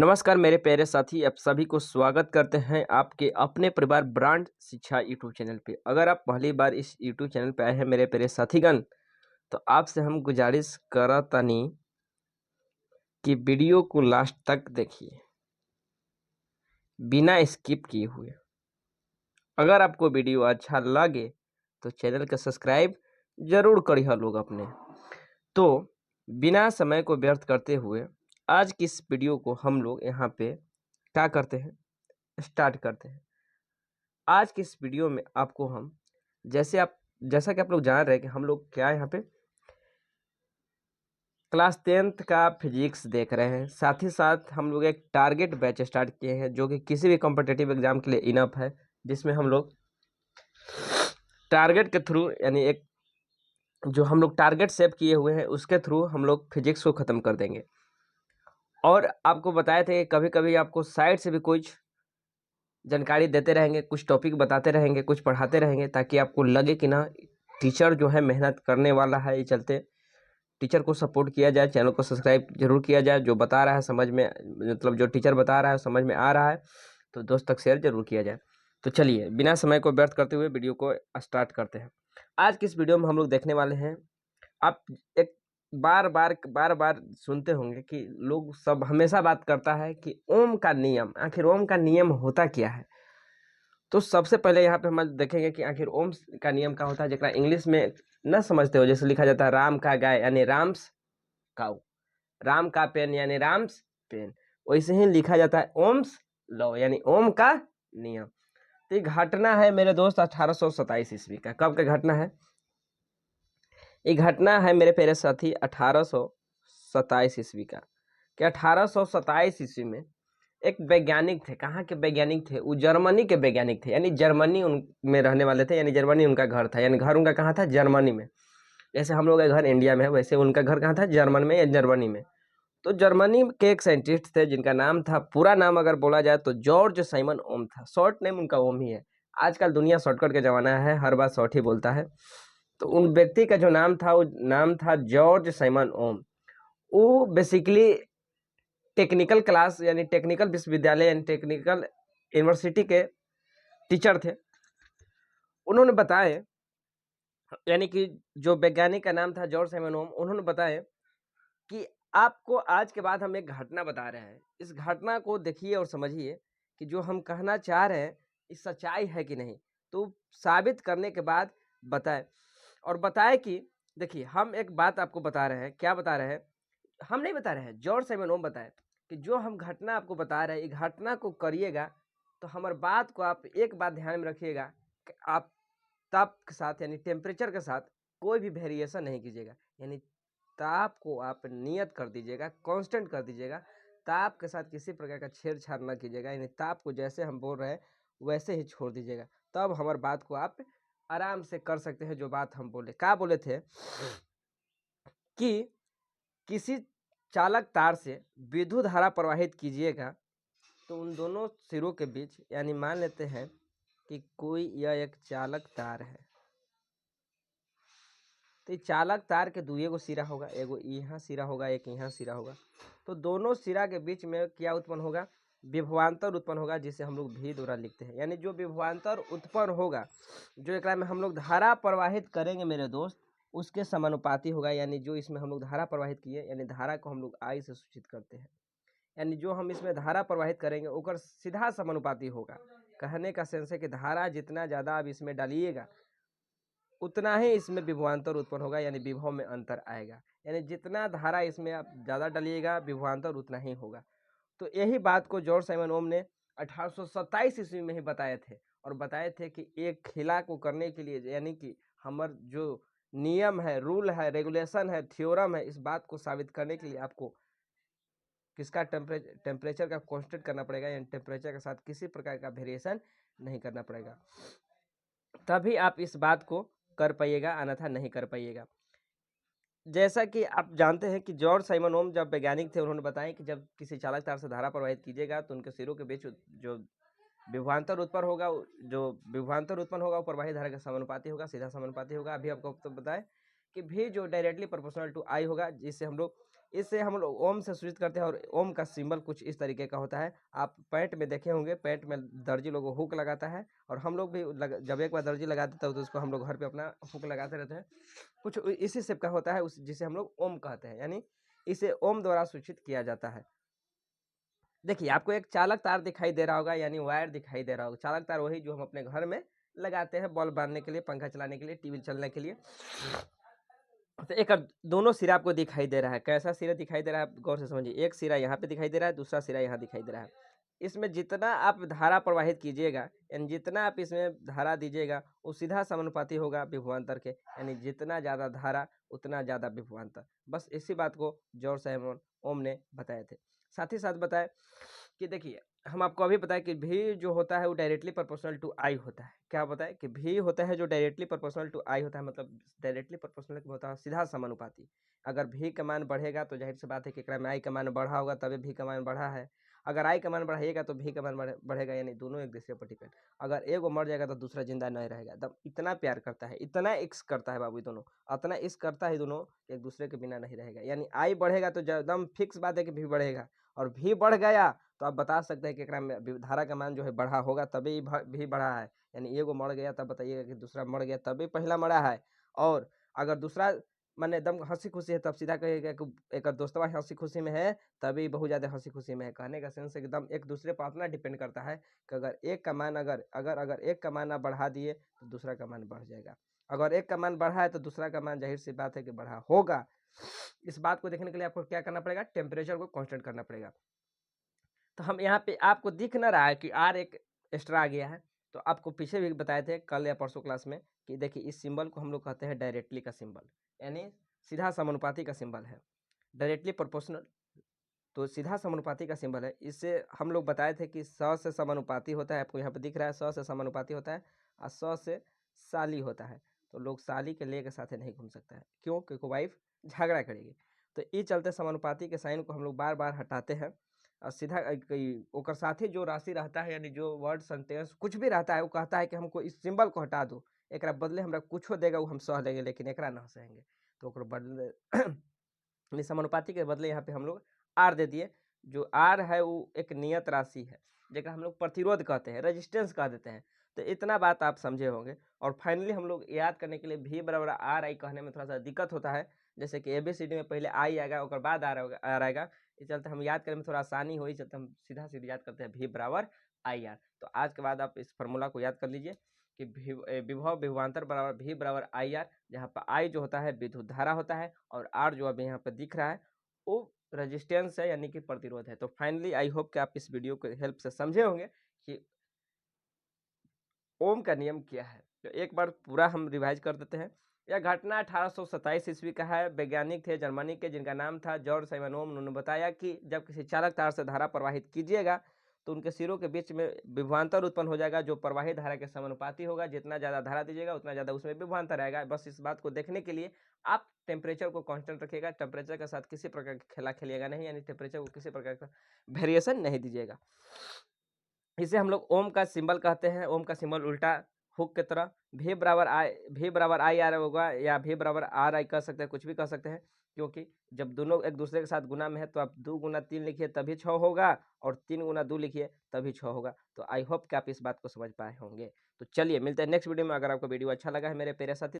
नमस्कार मेरे प्यारे साथी, आप सभी को स्वागत करते हैं आपके अपने परिवार ब्रांड शिक्षा यूट्यूब चैनल पे। अगर आप पहली बार इस यूट्यूब चैनल पे आए हैं मेरे प्यारे साथीगण, तो आपसे हम गुजारिश करतनी कि वीडियो को लास्ट तक देखिए, बिना स्किप किए हुए। अगर आपको वीडियो अच्छा लगे तो चैनल का सब्सक्राइब जरूर करिए लोग अपने। तो बिना समय को व्यर्थ करते हुए आज की इस वीडियो को हम लोग यहाँ पे क्या करते हैं, स्टार्ट करते हैं। आज की इस वीडियो में आपको हम जैसा कि आप लोग जान रहे हैं कि हम लोग क्या यहाँ पे क्लास 10th का फिजिक्स देख रहे हैं। साथ ही साथ हम लोग एक टारगेट बैच स्टार्ट किए हैं जो कि किसी भी कॉम्पिटिटिव एग्जाम के लिए इनफ है, जिसमें हम लोग टारगेट के थ्रू यानी एक जो हम लोग टारगेट सेट किए हुए हैं उसके थ्रू हम लोग फिजिक्स को ख़त्म कर देंगे। और आपको बताए थे कि कभी कभी आपको साइड से भी कुछ जानकारी देते रहेंगे, कुछ टॉपिक बताते रहेंगे, कुछ पढ़ाते रहेंगे, ताकि आपको लगे कि ना टीचर जो है मेहनत करने वाला है। ये चलते टीचर को सपोर्ट किया जाए, चैनल को सब्सक्राइब जरूर किया जाए। जो बता रहा है समझ में, मतलब जो टीचर बता रहा है समझ में आ रहा है तो दोस्त तक शेयर जरूर किया जाए। तो चलिए बिना समय को व्यर्थ करते हुए वीडियो को स्टार्ट करते हैं। आज की इस वीडियो में हम लोग देखने वाले हैं, आप एक बार बार सुनते होंगे कि लोग सब हमेशा बात करता है कि ओम का नियम, आखिर ओम का नियम होता क्या है। तो सबसे पहले यहाँ पे हम देखेंगे कि आखिर ओम का नियम क्या होता है, जरा इंग्लिश में न समझते हो। जैसे लिखा जाता है राम का गाय यानी राम्स काउ, राम का पेन यानी राम्स पेन, वैसे ही लिखा जाता है ओम्स लॉ यानी ओम का नियम। तो ये घटना है मेरे दोस्त 1827 ईस्वी का। कब का घटना है? ये घटना है मेरे प्यारे साथी 1827 ईस्वी का। कि 1827 ईस्वी में एक वैज्ञानिक थे। कहाँ के वैज्ञानिक थे? वो जर्मनी के वैज्ञानिक थे, यानी जर्मनी उनमें रहने वाले थे, यानी जर्मनी उनका घर था। यानी घर उनका कहाँ था? जर्मनी में। जैसे हम लोग का घर इंडिया में है, वैसे उनका घर कहाँ था? जर्मन में या जर्मनी में। तो जर्मनी के एक साइंटिस्ट थे जिनका नाम था, पूरा नाम अगर बोला जाए तो जॉर्ज साइमन ओम था। शॉर्ट नेम उनका ओम ही है। आजकल दुनिया शॉर्टकट का जमाना है, हर बात शॉर्ट ही बोलता है। तो उन व्यक्ति का जो नाम था वो नाम था जॉर्ज साइमन ओम। वो बेसिकली टेक्निकल क्लास यानी टेक्निकल विश्वविद्यालय यानी टेक्निकल यूनिवर्सिटी के टीचर थे। उन्होंने बताए, यानी कि जो वैज्ञानिक का नाम था जॉर्ज साइमन ओम, उन्होंने बताया कि आपको आज के बाद हम एक घटना बता रहे हैं, इस घटना को देखिए और समझिए कि जो हम कहना चाह रहे हैं इस सच्चाई है कि नहीं। तो साबित करने के बाद बताए, और बताए कि देखिए हम एक बात आपको बता रहे हैं। क्या बता रहे हैं? हम नहीं बता रहे हैं, जॉर्ज साइमन ओम बताए कि जो हम घटना आपको बता रहे हैं, इस घटना को करिएगा तो हमारे बात को आप एक बात ध्यान में रखिएगा कि आप ताप के साथ यानी टेम्परेचर के साथ कोई भी वेरिएशन नहीं कीजिएगा। यानी ताप को आप नियत कर दीजिएगा, कांस्टेंट कर दीजिएगा। ताप के साथ किसी प्रकार का छेड़छाड़ ना कीजिएगा, यानी ताप को जैसे हम बोल रहे हैं वैसे ही छोड़ दीजिएगा। तब हमारी बात को आप आराम से कर सकते हैं। जो बात हम बोले, क्या बोले थे कि किसी चालक तार से विद्युत धारा प्रवाहित कीजिएगा तो उन दोनों सिरों के बीच, यानी मान लेते हैं कि कोई यह एक चालक तार है, तो चालक तार के दुए गो सिरा होगा, एगो यहाँ सिरा होगा, एक यहाँ सिरा होगा। तो दोनों सिरा के बीच में क्या उत्पन्न होगा? विभवांतर उत्पन्न होगा, जिसे हम लोग भी द्वारा लिखते हैं। यानी जो विभवांतर उत्पन्न होगा, जो एक में हम लोग धारा प्रवाहित करेंगे मेरे दोस्त, उसके समानुपाती होगा। यानी जो इसमें हम लोग धारा प्रवाहित किए, यानी धारा को हम लोग आई से सूचित करते हैं, यानी जो हम इसमें धारा प्रवाहित करेंगे ओकर सीधा समानुपाती होगा। कहने का सेंस है कि धारा जितना ज़्यादा आप इसमें डालिएगा उतना ही इसमें विभवांतर उत्पन्न होगा, यानी विभव में अंतर आएगा। यानी जितना धारा इसमें आप ज़्यादा डालिएगा विभवांतर उतना ही होगा। तो यही बात को जॉर्ज साइमन ओम ने 1827 ईस्वी में ही बताए थे, और बताए थे कि एक खिला को करने के लिए, यानी कि हमार जो नियम है, रूल है, रेगुलेशन है, थ्योरम है, इस बात को साबित करने के लिए आपको किसका टेम्परेचर का कांस्टेंट करना पड़ेगा, यानी टेम्परेचर के साथ किसी प्रकार का वेरिएशन नहीं करना पड़ेगा। तभी आप इस बात को कर पाइएगा, अन्यथा नहीं कर पाइएगा। जैसा कि आप जानते हैं कि जॉर्ज साइमन ओम जब वैज्ञानिक थे, उन्होंने बताया कि जब किसी चालक तार से धारा प्रवाहित कीजिएगा तो उनके सिरों के बीच जो विभवांतर उत्पन्न होगा, वो प्रवाही धारा के समानुपाती होगा, सीधा समानुपाती होगा। अभी आपको तो बताएं कि भी जो डायरेक्टली प्रोपोर्शनल टू आई होगा, जिससे हम लोग इससे हम लोग ओम से सूचित करते हैं। और ओम का सिंबल कुछ इस तरीके का होता है। आप पैंट में देखे होंगे, पैंट में दर्जी लोग हुक लगाता है, और हम लोग भी जब एक बार दर्जी लगा देता है तो उसको हम लोग घर पे अपना हुक लगाते रहते हैं। कुछ इसी शेप का होता है, जिसे हम लोग ओम कहते हैं, यानी इसे ओम द्वारा सूचित किया जाता है। देखिए आपको एक चालक तार दिखाई दे रहा होगा, यानी वायर दिखाई दे रहा होगा। चालक तार वही जो हम अपने घर में लगाते हैं बल्ब बांधने के लिए, पंखा चलाने के लिए, टीवी चलने के लिए। तो एक दोनों सिरा आपको दिखाई दे रहा है। कैसा सिरा दिखाई दे रहा है, आप गौर से समझिए। एक सिरा यहाँ पे दिखाई दे रहा है, दूसरा सिरा यहाँ दिखाई दे रहा है। इसमें जितना आप धारा प्रवाहित कीजिएगा, यानी जितना आप इसमें धारा दीजिएगा, वो सीधा समानुपाती होगा विभवांतर के, यानी जितना ज़्यादा धारा उतना ज़्यादा विभवांतर। बस इसी बात को जॉर्ज साइमन ओम ने बताए थे। साथ ही साथ बताए कि देखिए, हम आपको अभी बताएं कि भी जो होता है वो डायरेक्टली प्रोपोर्शनल टू आई होता है। क्या बताए कि भी होता है जो डायरेक्टली प्रोपोर्शनल टू आई होता है, मतलब डायरेक्टली प्रोपोर्शनल होता है सीधा समानुपाती। अगर भी का मान बढ़ेगा तो जाहिर सी बात है कि एकरा में आई का मान बढ़ा होगा, तभी भी का मान बढ़ा है। अगर आई का मान बढ़ाइएगा तो भी का मान बढ़ेगा, यानी दोनों एक दूसरे पर डिपेंड। अगर एक मर जाएगा तो दूसरा जिंदा नहीं रहेगा। एकदम इतना प्यार करता है, इतना इश्क करता है बाबू दोनों, इतना इश्क करता है दोनों, एक दूसरे के बिना नहीं रहेगा। यानी आई बढ़ेगा तो एकदम फिक्स बात है कि भी बढ़ेगा, और भी बढ़ गया तो आप बता सकते हैं कि एकरा में धारा का मान जो है बढ़ा होगा, तभी भी बढ़ा है। यानी एगो मर गया तब बताइएगा कि दूसरा मर गया तभी पहला मरा है। और अगर दूसरा माने एकदम हंसी खुशी है तब सीधा कहिएगा कि एक दोस्तवा हंसी खुशी में है तभी बहुत ज़्यादा हंसी खुशी में है। कहने का सेंस एकदम एक दूसरे पर अपना डिपेंड करता है कि अगर एक का मान अगर अगर अगर एक का मान आप बढ़ा दिए तो दूसरा का मान बढ़ जाएगा। अगर एक का मान बढ़ा है तो दूसरा का मान जाहिर सी बात है कि बढ़ा होगा। इस बात को देखने के लिए आपको क्या करना पड़ेगा, टेम्परेचर को कांस्टेंट करना पड़ेगा। तो हम यहाँ पे आपको दिख ना रहा है कि आर एक एक्स्ट्रा आ गया है। तो आपको पीछे भी बताए थे कल या परसों क्लास में कि देखिए इस सिंबल को हम लोग कहते हैं डायरेक्टली का सिंबल, यानी सीधा समानुपाती का सिंबल है। डायरेक्टली प्रोपोर्शनल तो सीधा समानुपाती का सिंबल है। इससे हम लोग बताए थे कि 100 से समानुपाती होता है। आपको यहाँ पे दिख रहा है 100 से समानुपाती होता है, और 100 से साली होता है। तो लोग साली के ले के साथ नहीं घूम सकता है, क्यों? क्योंकि वाइफ झगड़ा करेगी। तो इस चलते समानुपाती के साइन को हम लोग बार बार हटाते हैं, और सीधा ओकर साथ ही जो राशि रहता है, यानी जो वर्ड सेंटेंस कुछ भी रहता है, वो कहता है कि हमको इस सिंबल को हटा दो, एक बदले हमरा कुछ देगा वो हम सह लेंगे, लेकिन एक ना सहेंगे। तो ओकर बदले समानुपाती के बदले यहाँ पे हम लोग आर दे दिए। जो आर है वो एक नियत राशि है, जेका हम लोग प्रतिरोध कहते हैं, रेजिस्टेंस कह देते हैं। तो इतना बात आप समझे होंगे। और फाइनली हम लोग याद करने के लिए भी बराबर आर आई कहने में थोड़ा सा दिक्कत होता है, जैसे कि ABCD में पहले आई आएगा और बाद आर आएगा। इस चलते हम याद करने में थोड़ा आसानी हो, इस चलते हम सीधा सीधा याद करते हैं भी बराबर आई आर। तो आज के बाद आप इस फार्मूला को याद कर लीजिए कि विभव विभवांतर बराबर भी बराबर आई आर, जहाँ पर आई जो होता है विद्युत धारा होता है, और आर जो अभी यहाँ पर दिख रहा है वो रेजिस्टेंस है, यानी कि प्रतिरोध है। तो फाइनली आई होप कि आप इस वीडियो के हेल्प से समझे होंगे कि ओम का नियम क्या है। तो एक बार पूरा हम रिवाइज कर देते हैं। यह घटना 1827 ईस्वी का है। वैज्ञानिक थे जर्मनी के, जिनका नाम था जॉर्ज साइमन ओम। उन्होंने बताया कि जब किसी चालक तार से धारा प्रवाहित कीजिएगा तो उनके सिरों के बीच में विभवांतर उत्पन्न हो जाएगा, जो प्रवाहित धारा के समानुपाती होगा। जितना ज़्यादा धारा दीजिएगा उतना ज़्यादा उसमें विभवांतर आएगा। बस इस बात को देखने के लिए आप टेम्परेचर को कांस्टेंट रखिएगा, टेम्परेचर के साथ किसी प्रकार का खेला खेलिएगा नहीं, यानी टेम्परेचर को किसी प्रकार का वेरिएशन नहीं दीजिएगा। इसे हम लोग ओम का सिंबल कहते हैं। ओम का सिंबल उल्टा हुक की तरह भी बराबर आई आर होगा, या भी बराबर आर आई कह सकते हैं, कुछ भी कह सकते हैं। क्योंकि जब दोनों एक दूसरे के साथ गुना में है तो आप 2 गुना 3 लिखिए तभी 6 होगा, और 3 गुना 2 लिखिए तभी 6 होगा। तो आई होप कि आप इस बात को समझ पाए होंगे। तो चलिए मिलते हैं नेक्स्ट वीडियो में। अगर आपको वीडियो अच्छा लगा है मेरे प्यारे साथी